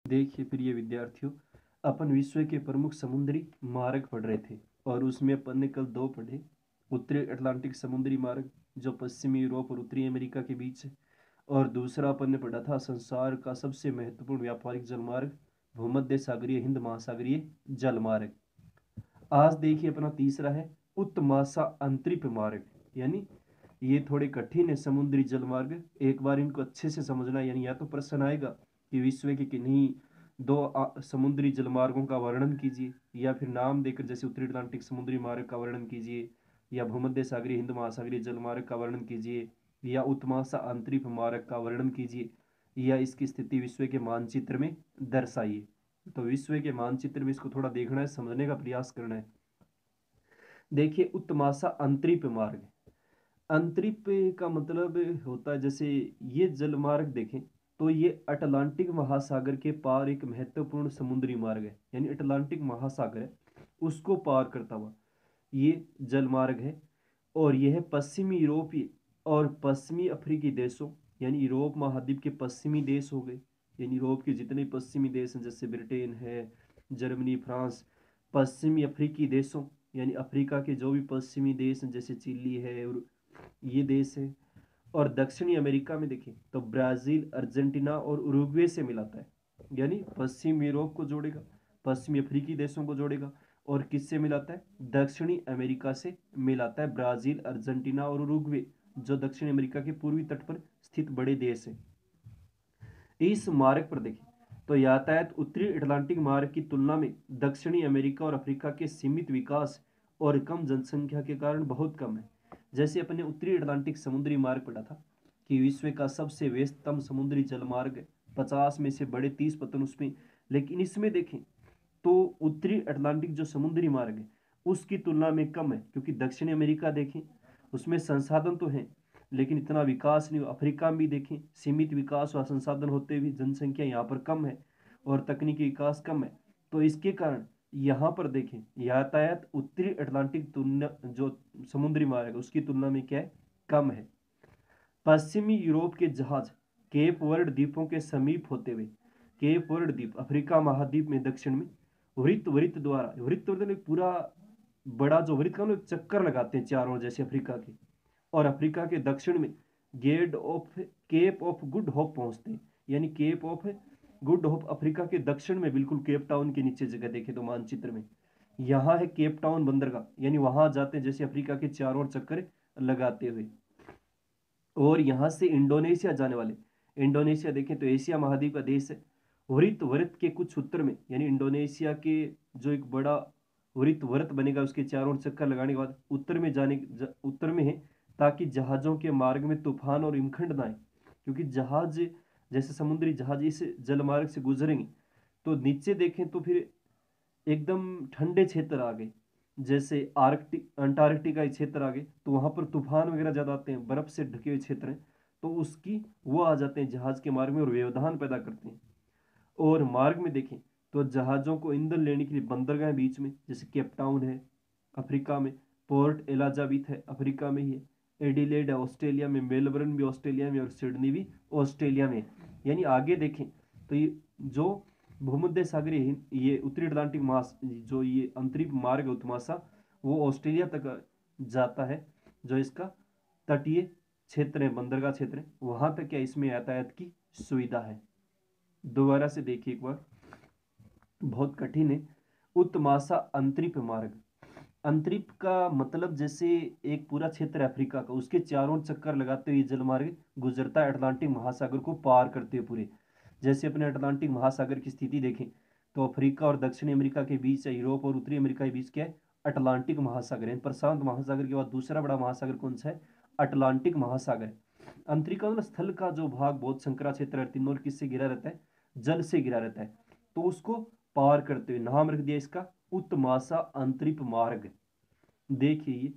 देखिए प्रिय विद्यार्थियों, अपन विश्व के प्रमुख समुद्री मार्ग पढ़ रहे थे और उसमें अपन ने कल दो पढ़े। उत्तरी अटलांटिक समुद्री मार्ग जो पश्चिमी यूरोप और उत्तरी अमेरिका के बीच है, और दूसरा अपन ने पढ़ा था संसार का सबसे महत्वपूर्ण व्यापारिक जलमार्ग भूमध्य सागरीय हिंद महासागरीय जलमार्ग। आज देखिए अपना तीसरा है उत्तमाशा अंतरिक्ष मार्ग। यानी ये थोड़े कठिन है समुद्री जलमार्ग, एक बार इनको अच्छे से समझना। यानी या तो प्रश्न आएगा कि विश्व के किन्हीं दो समुद्री जलमार्गों का वर्णन कीजिए, या फिर नाम देकर जैसे उत्तरी अटलांटिक समुद्री मार्ग का वर्णन कीजिए, या भूमध्य सागरीय हिंद महासागरीय जलमार्ग का वर्णन कीजिए, या उत्तमाशा अंतरिक्ष मार्ग का वर्णन कीजिए, या इसकी स्थिति विश्व के मानचित्र में दर्शाइए। तो विश्व के मानचित्र में इसको थोड़ा देखना है, समझने का प्रयास करना है। देखिए उत्तमाशा अंतरिक्ष मार्ग, अंतरिक्ष का मतलब होता है, जैसे ये जलमार्ग देखें तो ये अटलांटिक महासागर के पार एक महत्वपूर्ण समुद्री मार्ग है। यानी अटलांटिक महासागर है उसको पार करता हुआ ये जलमार्ग है, और यह पश्चिमी यूरोपीय और पश्चिमी अफ्रीकी देशों, यानी यूरोप महाद्वीप के पश्चिमी देश हो गए, यानी यूरोप के जितने पश्चिमी देश हैं जैसे ब्रिटेन है, जर्मनी, फ्रांस, पश्चिमी अफ्रीकी देशों यानी अफ्रीका के जो भी पश्चिमी देश हैं जैसे चिली है और ये देश है, और दक्षिणी अमेरिका में देखें तो ब्राजील, अर्जेंटीना और उरुग्वे से मिलाता है। यानी पश्चिम यूरोप को जोड़ेगा, पश्चिमी अफ्रीकी देशों को जोड़ेगा, और किससे मिलाता है? दक्षिणी अमेरिका से मिलाता है, ब्राजील, अर्जेंटीना और उरुग्वे जो दक्षिण अमेरिका के पूर्वी तट पर स्थित बड़े देश हैं। इस मार्ग पर देखें तो यातायात उत्तरी अटलांटिक मार्ग की तुलना में दक्षिणी अमेरिका और अफ्रीका के सीमित विकास और कम जनसंख्या के कारण बहुत कम है। जैसे अपने उत्तरी अटलांटिक समुद्री मार्ग पढ़ा था कि विश्व का सबसे व्यस्ततम समुद्री जलमार्ग 50 में से बड़े 30 पतन उसमें, लेकिन इसमें देखें तो उत्तरी अटलांटिक जो समुद्री मार्ग है उसकी तुलना में कम है, क्योंकि दक्षिणी अमेरिका देखें उसमें संसाधन तो हैं लेकिन इतना विकास नहीं। अफ्रीका में भी देखें सीमित विकास और संसाधन होते हुए जनसंख्या यहाँ पर कम है और तकनीकी विकास कम है। तो इसके कारण यहाँ पर देखें यातायात उत्तरी अटलांटिक तुलना जो समुद्री मार्ग है उसकी तुलना में क्या है? कम है। पश्चिमी यूरोप के जहाज केप वर्ड द्वीपों के समीप होते हुए, केप वर्ड द्वीप अफ्रीका महाद्वीप में दक्षिण में वृत्त वृत्त द्वारा, वृत्त मतलब पूरा बड़ा जो वृत्त का चक्कर लगाते हैं चारों जैसे अफ्रीका के, और अफ्रीका के दक्षिण में gate of Cape of Good Hope पहुंचते हैं। यानी Cape of Good Hope Africa के दक्षिण में, बिल्कुल केप टाउन के नीचे जगह देखे तो मानचित्र में यहाँ है केप टाउन बंदरगाह, यानी वहां जाते हैं जैसे अफ्रीका के चारों ओर चक्कर लगाते हुए। और यहाँ से इंडोनेशिया जाने वाले, इंडोनेशिया देखें तो एशिया महाद्वीप का देश है। वृत्त वृत्त के कुछ उत्तर में, यानी इंडोनेशिया के जो एक बड़ा वृत्त वृत्त बनेगा उसके चारों ओर चक्कर लगाने के बाद उत्तर में उत्तर में है, ताकि जहाजों के मार्ग में तूफान और हिमखंड ना आए। क्योंकि जहाज जैसे समुद्री जहाज इस जलमार्ग से गुजरेंगे तो नीचे देखें तो फिर एकदम ठंडे क्षेत्र आ गए, जैसे आर्कटिक अंटार्कटिका क्षेत्र आ गए तो वहां पर तूफान वगैरह ज्यादा आते हैं, बर्फ से ढके हुए क्षेत्र हैं, तो उसकी वो आ जाते हैं जहाज के मार्ग में और व्यवधान पैदा करते हैं। और मार्ग में देखें तो जहाजों को ईंधन लेने के लिए बंदरगाह बीच में, जैसे केप टाउन है अफ्रीका में, पोर्ट एलाजाबिथ है अफ्रीका में ही है, एडिलेड है ऑस्ट्रेलिया में, मेलबर्न भी ऑस्ट्रेलिया में, और सिडनी भी ऑस्ट्रेलिया में। यानी आगे देखें तो ये जो भूमध्य सागरीय ये उत्तरी अटलांटिक जो ये अंतरिक्ष मार्ग है उत्तमाशा, वो ऑस्ट्रेलिया तक जाता है। जो इसका तटीय क्षेत्र है, बंदरगाह क्षेत्र है, वहां तक क्या इसमें यातायात की सुविधा है। दोबारा से देखिए एक बार, बहुत कठिन है। उत्तमाशा अंतरिक्ष मार्ग, अंतरिक्ष का मतलब जैसे एक पूरा क्षेत्र है अफ्रीका का, उसके चारों चक्कर लगाते हुए जलमार्ग गुजरता है अटलांटिक महासागर को पार करते हुए पूरे। जैसे अपने अटलांटिक महासागर की स्थिति देखें तो अफ्रीका और दक्षिणी अमेरिका के बीच है, यूरोप और उत्तरी अमेरिका के बीच क्या है? अटलांटिक महासागर है। प्रशांत महासागर के बाद दूसरा बड़ा महासागर कौन सा है? अटलांटिक महासागर। अंतरिक्ष स्थल का जो भाग बहुत संकरा क्षेत्र है, तीनों किससे घिरा रहता है? जल से घिरा रहता है। तो उसको पार करते हुए नाम रख दिया इसका उत्तमाशा अंतरिक्ष मार्ग। देखिए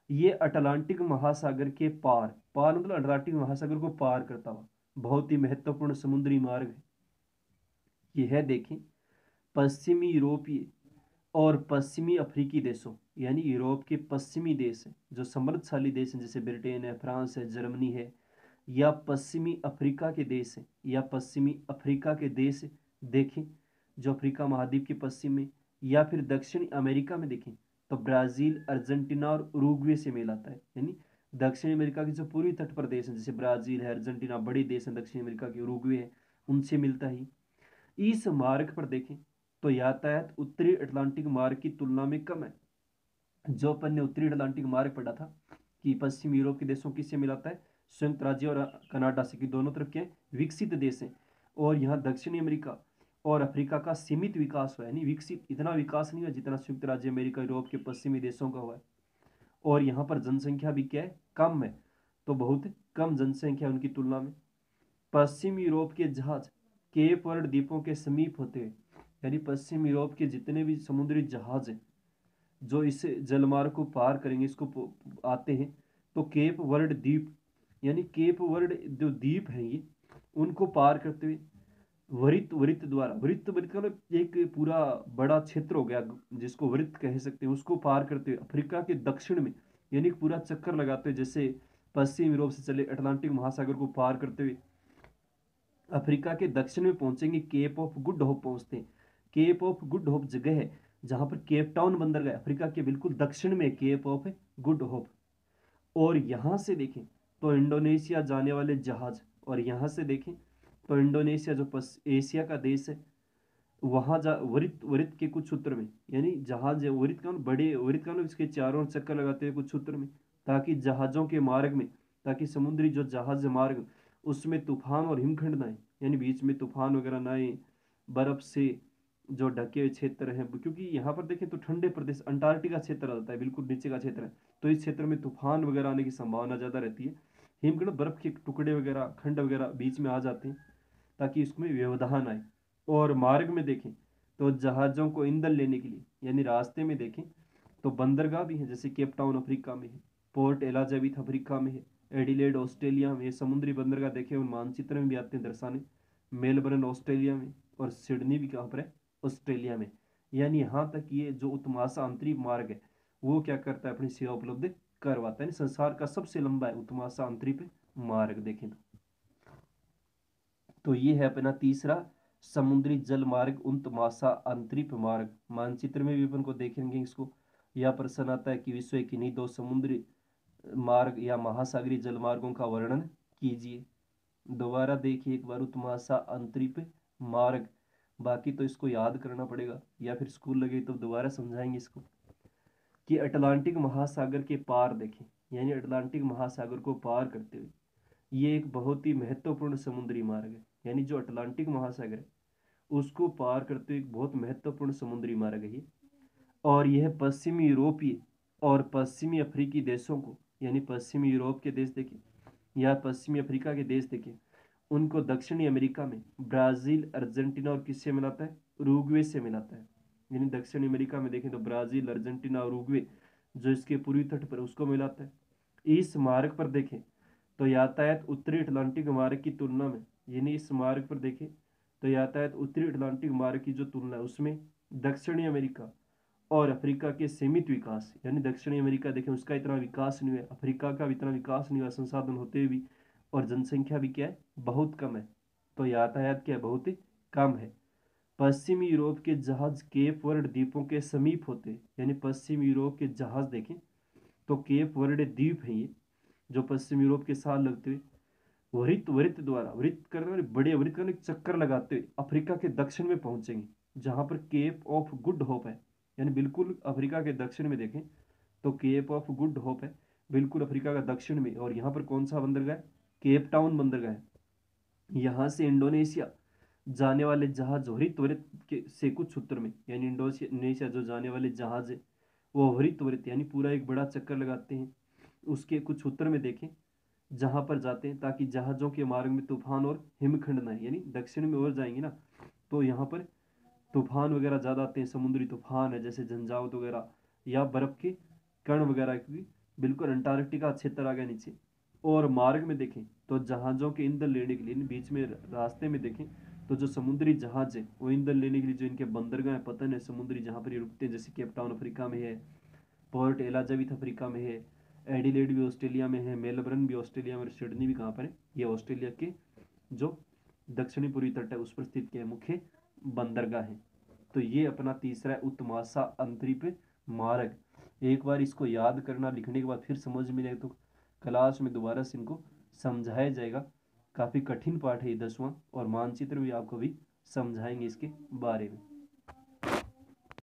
ये अटलांटिक महासागर के पार, पार मतलब अटलांटिक महासागर को पार करता हुआ बहुत ही महत्वपूर्ण समुद्री मार्ग है। यह देखें पश्चिमी यूरोपीय और पश्चिमी अफ्रीकी देशों, यानी यूरोप के पश्चिमी देश हैं जो समृद्धशाली देश हैं जैसे ब्रिटेन है, फ्रांस है, जर्मनी है, या पश्चिमी अफ्रीका के देश हैं, या पश्चिमी अफ्रीका के देश देखें जो अफ्रीका महाद्वीप के पश्चिम में, या फिर दक्षिणी अमेरिका में देखें तो ब्राजील, अर्जेंटीना और उरुग्वे से मेल आता है। यानी दक्षिण अमेरिका के जो पूर्वी तट प्रदेश हैं, जैसे ब्राजील है, अर्जेंटीना, बड़े देश हैं दक्षिण अमेरिका के, उरुग्वे है, उनसे मिलता ही। इस मार्ग पर देखें तो यातायात उत्तरी अटलांटिक मार्ग की तुलना में कम है। जो अपन ने उत्तरी अटलांटिक मार्ग पढ़ा था कि पश्चिम यूरोप के देशों किससे मिलाता है, संयुक्त राज्य और कनाडा से, कि दोनों तरफ के विकसित देश हैं। और यहाँ दक्षिणी अमेरिका और अफ्रीका का सीमित विकास हुआ है, यानी विकसित इतना विकास नहीं हुआ जितना संयुक्त राज्य अमेरिका, यूरोप के पश्चिमी देशों का हुआ है। और यहाँ पर जनसंख्या भी क्या है, कम है, तो बहुत कम जनसंख्या उनकी तुलना में। पश्चिम यूरोप के जहाज केप वर्ड द्वीपों के समीप होते हैं। यानी पश्चिम यूरोप के जितने भी समुद्री जहाज हैं जो इस जलमार्ग को पार करेंगे, इसको आते हैं, तो केप वर्ड द्वीप, यानी केप वर्ड जो द्वीप हैं ये, उनको पार करते हुए वृत्त वृत्त द्वारा, वृत्त वृत्त का मतलब एक पूरा बड़ा क्षेत्र हो गया जिसको वृत्त कह सकते हैं, उसको पार करते हुए अफ्रीका के दक्षिण में, यानी पूरा चक्कर लगाते हुए, जैसे पश्चिम यूरोप से चले अटलांटिक महासागर को पार करते हुए अफ्रीका के दक्षिण में पहुंचेंगे, केप ऑफ गुड होप पहुंचते हैं। केप ऑफ गुड होप जगह है जहां पर केप टाउन बंदरगाह, अफ्रीका के बिल्कुल दक्षिण में केप ऑफ गुड होप। और यहां से देखें तो इंडोनेशिया जाने वाले जहाज, और यहां से देखें तो इंडोनेशिया जो एशिया का देश है, वहां जा वृत्त वृत्त के कुछ सूत्र में, यानी जहाज है वृत्त का बड़े वृत्त का इसके चारों ओर चक्कर लगाते हुए कुछ सूत्र में, ताकि जहाजों के मार्ग में, ताकि समुद्री जो जहाज मार्ग उसमें तूफान और हिमखंड ना आए, यानी बीच में तूफान वगैरह ना आए, बर्फ से जो ढके हुए क्षेत्र हैं, क्योंकि यहाँ पर देखें तो ठंडे प्रदेश अंटार्कटिका क्षेत्र आता है, बिल्कुल नीचे का क्षेत्र है, तो इस क्षेत्र में तूफान वगैरह आने की संभावना ज़्यादा रहती है। हिमखंड बर्फ के टुकड़े वगैरह, खंड वगैरह बीच में आ जाते हैं ताकि इसमें व्यवधान आए। और मार्ग में देखें तो जहाज़ों को ईंधन लेने के लिए, यानी रास्ते में देखें तो बंदरगाह भी है, जैसे केप टाउन अफ्रीका में है, पोर्ट एलाजाबिथ अफ्रीका में है, एडिलेड ऑस्ट्रेलिया में, समुद्री बंदरगाह देखे उन मानचित्र में भी आते हैं दर्शाने, मेलबर्न ऑस्ट्रेलिया में, और सिडनी भी कहाँ पर है, ऑस्ट्रेलिया में। यानी यहाँ तक ये जो उत्तमाशा अंतरिक्ष मार्ग है वो क्या करता है, अपनी सेवा उपलब्ध करवाता है। संसार का सबसे लंबा है उत्तमाशा अंतरिक्ष मार्ग देखें तो ये है अपना तीसरा समुद्री जल मार्ग, उत्तमाशा अंतरिक्ष मार्ग। मानचित्र में भी अपन को देखेंगे इसको। यह प्रश्न आता है कि विश्व के किन्हीं दो समुद्री मार्ग या महासागरीय जल मार्गों का वर्णन कीजिए। दोबारा देखिए एक बार, उत्तमाशा अंतरिक्ष मार्ग, बाकी तो इसको याद करना पड़ेगा या फिर स्कूल लगे तो दोबारा समझाएंगे इसको। कि अटलांटिक महासागर के पार देखें, यानी अटलांटिक महासागर को पार करते हुए ये एक बहुत ही महत्वपूर्ण समुद्री मार्ग है। यानी जो अटलांटिक महासागर है उसको पार करते हुए एक बहुत महत्वपूर्ण समुद्री मार्ग है ये। और यह पश्चिमी यूरोपीय और पश्चिमी अफ्रीकी देशों को, यानी पश्चिमी यूरोप के देश देखें या पश्चिमी अफ्रीका के देश देखें, उनको दक्षिणी अमेरिका में ब्राजील, अर्जेंटीना और किससे मिलाता है, उरुग्वे से मिलाता है। यानी दक्षिणी अमेरिका में देखें तो ब्राजील, अर्जेंटीना और उरुग्वे जो इसके पूर्वी तट पर उसको मिलाता है। इस मार्ग पर देखें तो यातायात उत्तरी अटलांटिक मार्ग की तुलना में, यानी इस मार्ग पर देखें तो यातायात उत्तरी अटलांटिक मार्ग की जो तुलना है उसमें दक्षिणी अमेरिका और अफ्रीका के सीमित विकास, यानी दक्षिणी अमेरिका देखें उसका इतना विकास नहीं हुआ, अफ्रीका का भी इतना विकास नहीं हुआ संसाधन होते हुए भी, और जनसंख्या भी क्या है, बहुत कम है, तो यातायात क्या है, बहुत ही कम है। पश्चिमी यूरोप के जहाज केप वर्ड द्वीपों के समीप होते हैं। यानी पश्चिम यूरोप के जहाज देखें तो केप वर्ड द्वीप है ये, जो पश्चिम यूरोप के साथ लगते हुए वृत्त वृत्त द्वारा, वृत्त करने वाले बड़े वृत्त करने चक्कर लगाते हुए अफ्रीका के दक्षिण में पहुंचेंगे, जहां पर केप ऑफ गुड होप है। यानी बिल्कुल अफ्रीका के दक्षिण में देखें तो केप ऑफ गुड होप है, बिल्कुल अफ्रीका का दक्षिण में। और यहाँ पर कौन सा बंदरगाह है, केप टाउन बंदरगाह है। यहाँ से इंडोनेशिया जाने वाले जहाज हरित वृत्त के से कुछ सूत्र में, यानी इंडोनेशिया जो जाने वाले जहाज है वो हरित वृत्त, यानी पूरा एक बड़ा चक्कर लगाते हैं, उसके कुछ सूत्र में देखें जहां पर जाते हैं, ताकि जहाजों के मार्ग में तूफान और हिमखंड ना आए। यानी दक्षिण में और जाएंगे ना तो यहाँ पर तूफान वगैरह ज़्यादा आते हैं, समुद्री तूफान है जैसे झंझावत वगैरह या बर्फ के कण वगैरह की, बिल्कुल अंटार्कटिका क्षेत्र आ गया नीचे। और मार्ग में देखें तो जहाज़ों के ईंधन लेने के लिए बीच में रास्ते में देखें तो जो समुद्री जहाज है वो ईंधन लेने के लिए जो इनके बंदरगाह पतन है समुद्री, जहाँ पर ये रुकते हैं, जैसे केप टाउन अफ्रीका में है, पोर्ट एलाजाबिथ अफ्रीका में है, एडिलेड भी ऑस्ट्रेलिया में है, मेलबर्न भी ऑस्ट्रेलिया में, और सिडनी भी कहाँ पर है, ये ऑस्ट्रेलिया के जो दक्षिणी पूर्वी तट है उस पर स्थित क्या है, मुख्य बंदरगाह है। तो ये अपना तीसरा है उत्तमाशा अंतरिक्ष मार्ग। एक बार इसको याद करना, लिखने के बाद फिर समझ में नहीं तो क्लास में दोबारा से इनको समझाया जाएगा। काफ़ी कठिन पाठ है ये 10वां, और मानचित्र भी आपको भी समझाएंगे इसके बारे में।